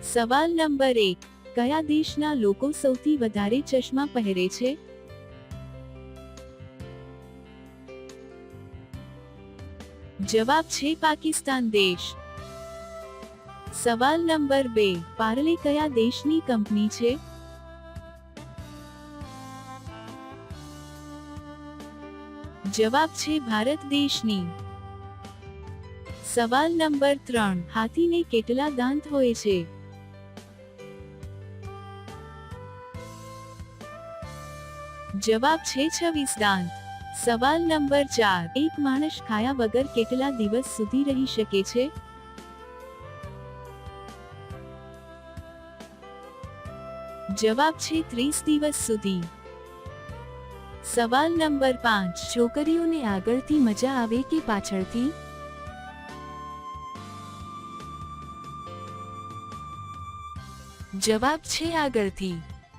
સવાલ નંબર 1, કયા દેશના લોકો સૌથી વધારે ચશ્મા પહેરે છે? જવાબ છે પાકિસ્તાન દેશ. સવાલ નંબર 2, પાર્લે કયા દેશની કંપની છે? જવાબ છે ભારત દેશની. સવાલ નંબર 3, હાથીને કેટલા દાંત હોય છે? જવાબ છે 26 દાંત. સવાલ નંબર 4, એક માણસ ખાયા વગર કેટલા દિવસ સુધી રહી શકે છે? જવાબ છે 30 દિવસ સુધી. સવાલ નંબર 5, છોકરીઓને આગળથી મજા આવે કે પાછળથી? જવાબ છે આગળથી.